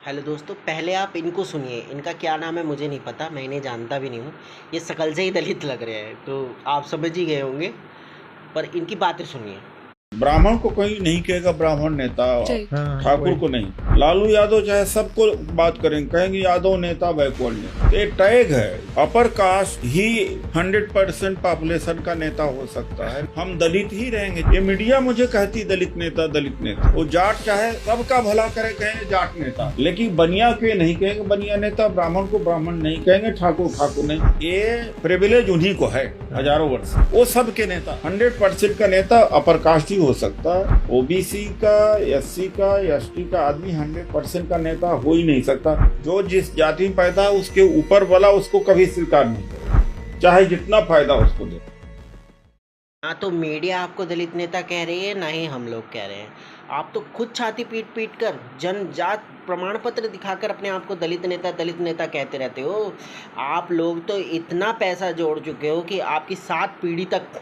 Hello दोस्तों, पहले आप इनको सुनिए। इनका क्या नाम है मुझे नहीं पता, मैं इन्हें जानता भी नहीं हूँ। ये शकल से ही दलित लग रहे हैं, तो आप समझ ही गए होंगे। पर इनकी बातें सुनिए। ब्राह्मण को कोई नहीं कहेगा ब्राह्मण नेता, ठाकुर को नहीं। लालू यादव चाहे सबको बात करेंगे, कहेंगे यादव नेता बैकवर्ड नेता। ये टैग है, अपर कास्ट ही 100% पॉपुलेशन का नेता हो सकता है। हम दलित ही रहेंगे। ये मीडिया मुझे कहती दलित नेता दलित नेता। वो जाट चाहे सबका भला करे, कहेंगे जाट नेता, लेकिन बनिया के नहीं कहेंगे बनिया नेता। ब्राह्मण को ब्राह्मण नहीं कहेंगे, ठाकुर ठाकुर नहीं। ये प्रिविलेज उन्हीं को है हजारों वर्ष। वो सबके नेता 100% का नेता अपर कास्ट ही हो सकता है। ओबीसी का, एससी का, एसटी का आदमी 100% का नेता हो ही नहीं सकता। जो जिस जाति में पैदा है उसके ऊपर वाला उसको कभी स्वीकार नहीं करेगा, चाहे जितना फायदा उसको दे। ना तो मीडिया आपको दलित नेता कह रही है, ना ही हम लोग कह रहे हैं। आप तो खुद छाती पीट पीट कर जनजात प्रमाण पत्र दिखाकर अपने आप को दलित नेता कहते रहते हो। आप लोग तो इतना पैसा जोड़ चुके हो कि आपकी 7 पीढ़ी तक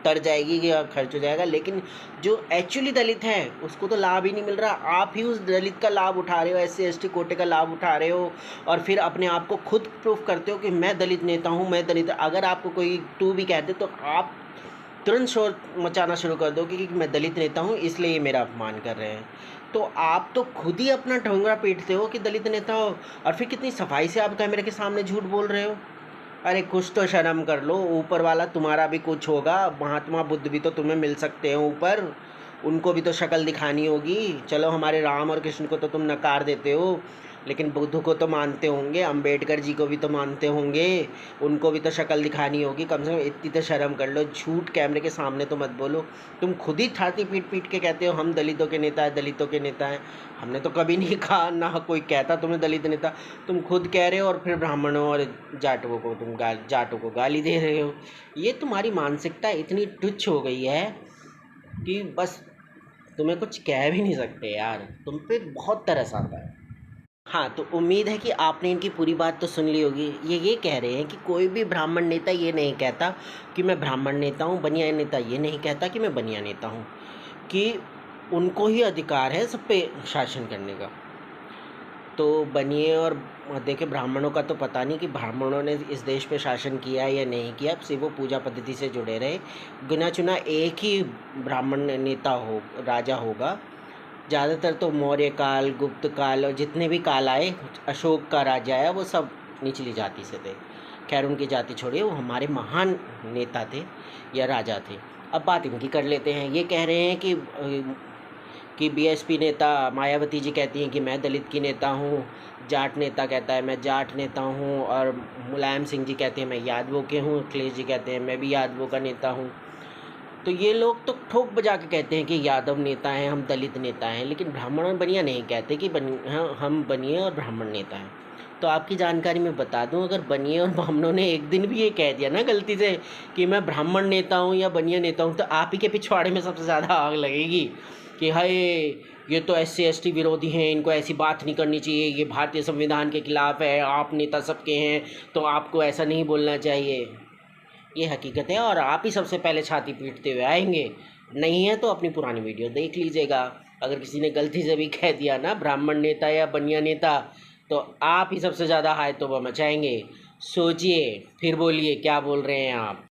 तर जाएगी या खर्च हो जाएगा, लेकिन जो एक्चुअली दलित है उसको तो लाभ ही नहीं मिल रहा। आप ही उस दलित का लाभ उठा रहे हो, SC ST कोटे का लाभ उठा रहे हो, और फिर अपने आप को खुद प्रूफ करते हो कि मैं दलित नेता हूँ, मैं दलित। अगर आपको कोई तू भी कहते तो आप तुरंत शोर मचाना शुरू कर दो कि मैं दलित नेता हूँ, इसलिए ये मेरा अपमान कर रहे हैं। तो आप तो खुद ही अपना ठोंगा पीटते हो कि दलित नेता हो, और फिर कितनी सफाई से आप कैमरे के सामने झूठ बोल रहे हो। अरे कुछ तो शर्म कर लो, ऊपर वाला तुम्हारा भी कुछ होगा। महात्मा बुद्ध भी तो तुम्हें मिल सकते हैं ऊपर, उनको भी तो शक्ल दिखानी होगी। चलो हमारे राम और कृष्ण को तो तुम नकार देते हो, लेकिन बुद्ध को तो मानते होंगे, अंबेडकर जी को भी तो मानते होंगे, उनको भी तो शक्ल दिखानी होगी। कम से कम इतनी तो शर्म कर लो। झूठ कैमरे के सामने तो मत बोलो। तुम खुद ही छाती पीट पीट के कहते हो हम दलितों के नेता हैं, दलितों के नेता हैं। हमने तो कभी नहीं कहा, ना कोई कहता तुम्हें दलित नेता। तुम खुद कह रहे हो और फिर ब्राह्मणों और जाटों को गाली दे रहे हो। ये तुम्हारी मानसिकता इतनी तुच्छ हो गई है कि बस तुम्हें कुछ कह भी नहीं सकते यार। तुम पे बहुत तरस आता है। हाँ, तो उम्मीद है कि आपने इनकी पूरी बात तो सुन ली होगी। ये कह रहे हैं कि कोई भी ब्राह्मण नेता ये नहीं कहता कि मैं ब्राह्मण नेता हूँ, बनिया नेता ये नहीं कहता कि मैं बनिया नेता हूँ, कि उनको ही अधिकार है सब पे शासन करने का। तो बनिए और देखिए, ब्राह्मणों का तो पता नहीं कि ब्राह्मणों ने इस देश पे शासन किया है या नहीं किया, सिर्फ वो पूजा पद्धति से जुड़े रहे। गिना चुना एक ही ब्राह्मण नेता हो, राजा होगा। ज़्यादातर तो मौर्य काल, गुप्त काल और जितने भी काल आए, अशोक का राज्य आया, वो सब निचली जाति से थे। खैर उनकी जाति छोड़िए, वो हमारे महान नेता थे या राजा थे। अब बात इनकी कर लेते हैं। ये कह रहे हैं कि BSP नेता मायावती जी कहती हैं कि मैं दलित की नेता हूँ, जाट नेता कहता है मैं जाट नेता हूँ, और मुलायम सिंह जी कहते हैं मैं यादवों के हूँ, अखिलेश जी कहते हैं मैं भी यादवों का नेता हूँ। तो ये लोग तो ठोक बजा के कहते हैं कि यादव नेता हैं, हम दलित नेता हैं, लेकिन ब्राह्मण और बनिया नहीं कहते कि हम बनिए और ब्राह्मण नेता हैं। तो आपकी जानकारी में बता दूं, अगर बनिए और ब्राह्मणों ने एक दिन भी ये कह दिया ना गलती से कि मैं ब्राह्मण नेता हूँ या बनिया नेता हूँ, तो आप ही के पिछवाड़े में सबसे ज़्यादा आग लगेगी कि हाय ये तो SC ST विरोधी हैं, इनको ऐसी बात नहीं करनी चाहिए, ये भारतीय संविधान के खिलाफ है, आप नेता सबके हैं तो आपको ऐसा नहीं बोलना चाहिए। ये हकीकत है, और आप ही सबसे पहले छाती पीटते हुए आएंगे। नहीं है तो अपनी पुरानी वीडियो देख लीजिएगा। अगर किसी ने गलती से भी कह दिया ना ब्राह्मण नेता या बनिया नेता, तो आप ही सबसे ज़्यादा हाय तौबा मचाएंगे। सोचिए फिर बोलिए क्या बोल रहे हैं आप।